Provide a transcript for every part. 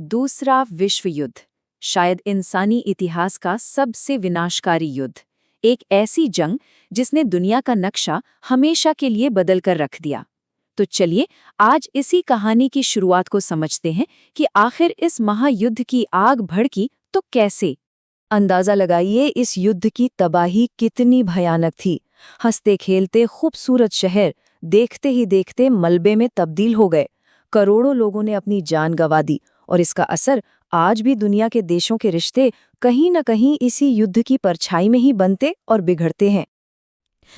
दूसरा विश्व युद्ध, शायद इंसानी इतिहास का सबसे विनाशकारी युद्ध। एक ऐसी जंग जिसने दुनिया का नक्शा हमेशा के लिए बदल कर रख दिया। तो चलिए आज इसी कहानी की शुरुआत को समझते हैं कि आखिर इस महायुद्ध की आग भड़की तो कैसे। अंदाजा लगाइए इस युद्ध की तबाही कितनी भयानक थी। हंसते खेलते खूबसूरत शहर देखते ही देखते मलबे में तब्दील हो गए। करोड़ों लोगों ने अपनी जान गंवा दी और इसका असर आज भी दुनिया के देशों के रिश्ते कहीं न कहीं इसी युद्ध की परछाई में ही बनते और बिगड़ते हैं।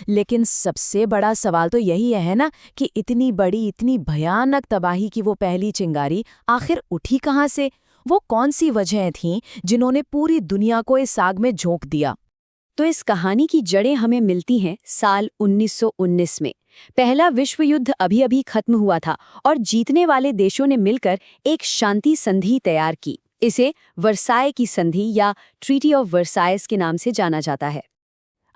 लेकिन सबसे बड़ा सवाल तो यही है ना कि इतनी बड़ी, इतनी भयानक तबाही की वो पहली चिंगारी आखिर उठी कहाँ से? वो कौन सी वजहें थीं जिन्होंने पूरी दुनिया को इस आग में झोंक दिया? तो इस कहानी की जड़ें हमें मिलती हैं साल 1919 में। पहला विश्व युद्ध अभी अभी खत्म हुआ था और जीतने वाले देशों ने मिलकर एक शांति संधि तैयार की। इसे वर्साय की संधि या ट्रीटी ऑफ वर्साइस के नाम से जाना जाता है।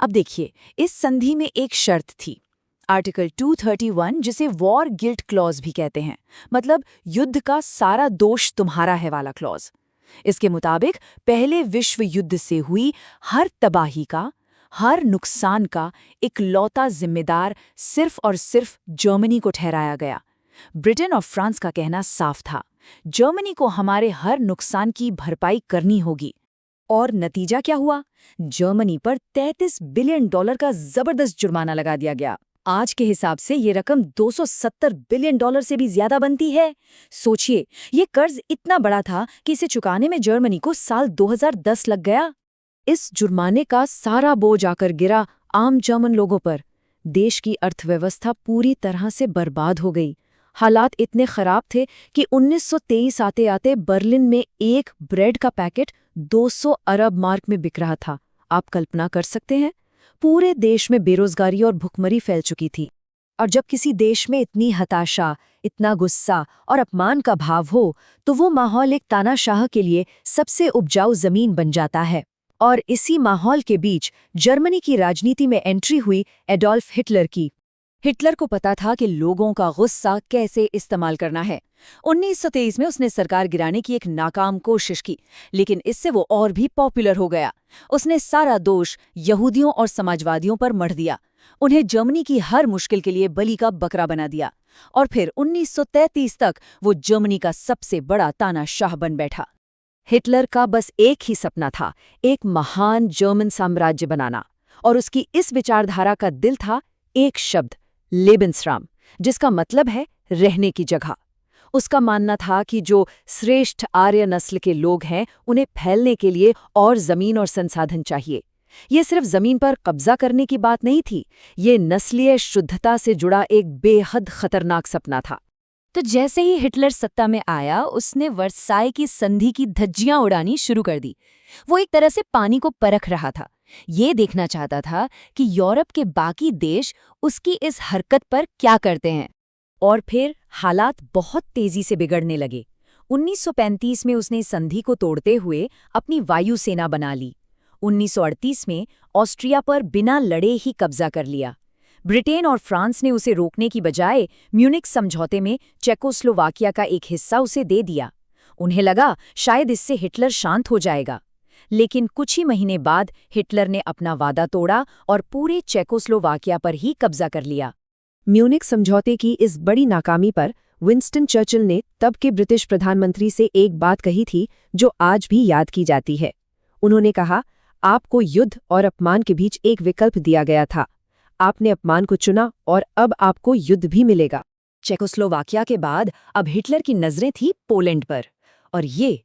अब देखिए, इस संधि में एक शर्त थी, आर्टिकल 231, जिसे वॉर गिल्ट क्लॉज भी कहते हैं, मतलब युद्ध का सारा दोष तुम्हारा है वाला क्लॉज। इसके मुताबिक पहले विश्व युद्ध से हुई हर तबाही का, हर नुकसान का इकलौता जिम्मेदार सिर्फ और सिर्फ जर्मनी को ठहराया गया। ब्रिटेन और फ्रांस का कहना साफ था, जर्मनी को हमारे हर नुकसान की भरपाई करनी होगी। और नतीजा क्या हुआ? जर्मनी पर $33 बिलियन का जबरदस्त जुर्माना लगा दिया गया। आज के हिसाब से ये रकम $270 बिलियन से भी ज्यादा बनती है। सोचिए, ये कर्ज इतना बड़ा था कि इसे चुकाने में जर्मनी को साल 2010 लग गया। इस जुर्माने का सारा बोझ आकर गिरा आम जर्मन लोगों पर। देश की अर्थव्यवस्था पूरी तरह से बर्बाद हो गई। हालात इतने खराब थे कि 1923 आते आते बर्लिन में एक ब्रेड का पैकेट 200 अरब मार्क में बिक रहा था। आप कल्पना कर सकते हैं? पूरे देश में बेरोजगारी और भुखमरी फैल चुकी थी। और जब किसी देश में इतनी हताशा, इतना गुस्सा और अपमान का भाव हो, तो वो माहौल एक तानाशाह के लिए सबसे उपजाऊ जमीन बन जाता है। और इसी माहौल के बीच जर्मनी की राजनीति में एंट्री हुई एडोल्फ हिटलर की। हिटलर को पता था कि लोगों का गुस्सा कैसे इस्तेमाल करना है। 1923 में उसने सरकार गिराने की एक नाकाम कोशिश की, लेकिन इससे वो और भी पॉपुलर हो गया। उसने सारा दोष यहूदियों और समाजवादियों पर मढ़ दिया। उन्हें जर्मनी की हर मुश्किल के लिए बलि का बकरा बना दिया। और फिर 1933 तक वो जर्मनी का सबसे बड़ा तानाशाह बन बैठा। हिटलर का बस एक ही सपना था, एक महान जर्मन साम्राज्य बनाना। और उसकी इस विचारधारा का दिल था एक शब्द, लेबेंसराम, जिसका मतलब है रहने की जगह। उसका मानना था कि जो श्रेष्ठ आर्य नस्ल के लोग हैं, उन्हें फैलने के लिए और जमीन और संसाधन चाहिए। ये सिर्फ जमीन पर कब्जा करने की बात नहीं थी, ये नस्लीय शुद्धता से जुड़ा एक बेहद खतरनाक सपना था। तो जैसे ही हिटलर सत्ता में आया, उसने वर्साय की संधि की धज्जियां उड़ानी शुरू कर दी। वो एक तरह से पानी को परख रहा था। ये देखना चाहता था कि यूरोप के बाकी देश उसकी इस हरकत पर क्या करते हैं। और फिर हालात बहुत तेजी से बिगड़ने लगे। 1935 में उसने संधि को तोड़ते हुए अपनी वायुसेना बना ली। 1938 में ऑस्ट्रिया पर बिना लड़े ही कब्जा कर लिया। ब्रिटेन और फ्रांस ने उसे रोकने की बजाय म्यूनिख समझौते में चेकोस्लोवाकिया का एक हिस्सा उसे दे दिया। उन्हें लगा शायद इससे हिटलर शांत हो जाएगा। लेकिन कुछ ही महीने बाद हिटलर ने अपना वादा तोड़ा और पूरे चेकोस्लोवाकिया पर ही कब्जा कर लिया। म्यूनिख समझौते की इस बड़ी नाकामी पर विंस्टन चर्चिल ने तब के ब्रिटिश प्रधानमंत्री से एक बात कही थी जो आज भी याद की जाती है। उन्होंने कहा, आपको युद्ध और अपमान के बीच एक विकल्प दिया गया था। आपने अपमान को चुना और अब आपको युद्ध भी मिलेगा। चेकोस्लोवाकिया के बाद अब हिटलर की नजरें थी पोलैंड पर। और ये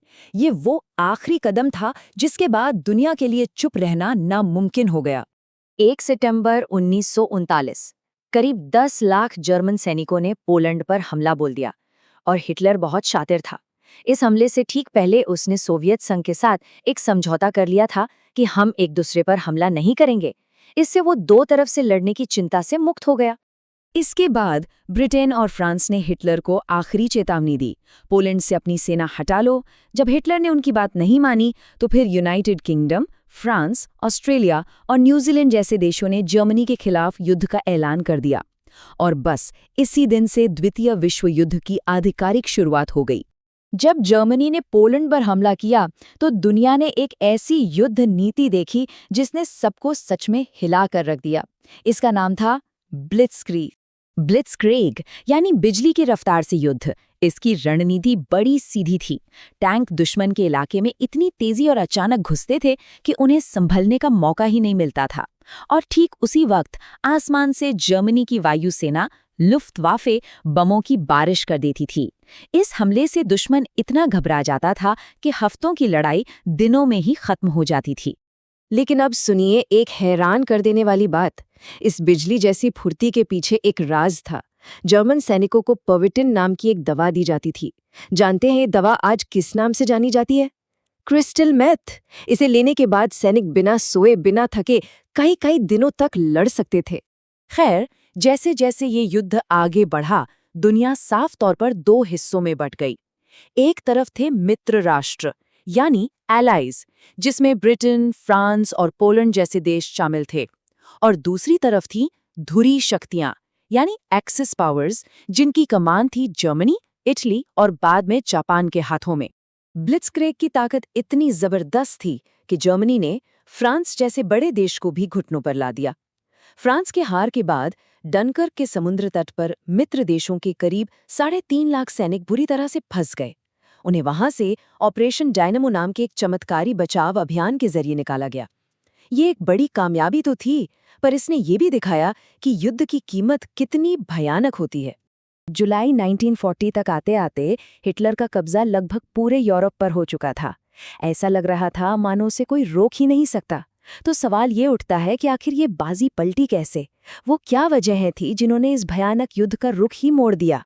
वो आखिरी कदम था जिसके बाद दुनिया के लिए चुप रहना नामुमकिन हो गया। 1 सितंबर 1939 करीब 10 लाख जर्मन सैनिकों ने पोलैंड पर हमला बोल दिया। और हिटलर बहुत शातिर था। इस हमले से ठीक पहले उसने सोवियत संघ के साथ एक समझौता कर लिया था कि हम एक दूसरे पर हमला नहीं करेंगे। इससे वो दो तरफ से लड़ने की चिंता से मुक्त हो गया। इसके बाद ब्रिटेन और फ्रांस ने हिटलर को आखिरी चेतावनी दी, पोलैंड से अपनी सेना हटा लो। जब हिटलर ने उनकी बात नहीं मानी तो फिर यूनाइटेड किंगडम, फ्रांस, ऑस्ट्रेलिया और न्यूजीलैंड जैसे देशों ने जर्मनी के खिलाफ युद्ध का ऐलान कर दिया। और बस इसी दिन से द्वितीय विश्व युद्ध की आधिकारिक शुरुआत हो गई। जब जर्मनी ने पोलैंड पर हमला किया तो दुनिया ने एक ऐसी युद्ध नीति देखी जिसने सबको सच में हिला कर रख दिया। इसका नाम था ब्लिट्जक्रीग। ब्लिट्जक्रीग यानी बिजली की रफ्तार से युद्ध। इसकी रणनीति बड़ी सीधी थी। टैंक दुश्मन के इलाके में इतनी तेजी और अचानक घुसते थे कि उन्हें संभलने का मौका ही नहीं मिलता था। और ठीक उसी वक्त आसमान से जर्मनी की वायुसेना लुफ्टवाफे बमों की बारिश कर देती थी। इस हमले से दुश्मन इतना घबरा जाता था कि हफ्तों की लड़ाई दिनों में ही खत्म हो जाती थी। लेकिन अब सुनिए एक हैरान कर देने वाली बात। इस बिजली जैसी फुर्ती के पीछे एक राज था। जर्मन सैनिकों को पविटिन नाम की एक दवा दी जाती थी। जानते हैं ये दवा आज किस नाम से जानी जाती है? Crystal meth. इसे लेने के बाद सैनिक बिना सोए बिना थके कई कई दिनों तक लड़ सकते थे। खैर, जैसे जैसे ये युद्ध आगे बढ़ा, दुनिया साफ तौर पर दो हिस्सों में बंट गई। एक तरफ थे मित्र राष्ट्र यानी एलाइज, जिसमें ब्रिटेन, फ्रांस और पोलैंड जैसे देश शामिल थे, और दूसरी तरफ थी धुरी शक्तियां यानी एक्सिस पावर्स, जिनकी कमान थी जर्मनी, इटली और बाद में जापान के हाथों में। ब्लिट्जक्रीग की ताकत इतनी जबरदस्त थी कि जर्मनी ने फ्रांस जैसे बड़े देश को भी घुटनों पर ला दिया। फ्रांस के हार के बाद डनकर्क के समुद्र तट पर मित्र देशों के करीब 3.5 लाख सैनिक बुरी तरह से फंस गए। उन्हें वहां से ऑपरेशन डायनामो नाम के एक चमत्कारी बचाव अभियान के जरिए निकाला गया। ये एक बड़ी कामयाबी तो थी, पर इसने ये भी दिखाया कि युद्ध की कीमत कितनी भयानक होती है। जुलाई 1940 तक आते आते हिटलर का कब्जा लगभग पूरे यूरोप पर हो चुका था। ऐसा लग रहा था मानो उसे कोई रोक ही नहीं सकता। तो सवाल ये उठता है कि आखिर ये बाजी पलटी कैसे? वो क्या वजहें थी जिन्होंने इस भयानक युद्ध का रुख ही मोड़ दिया?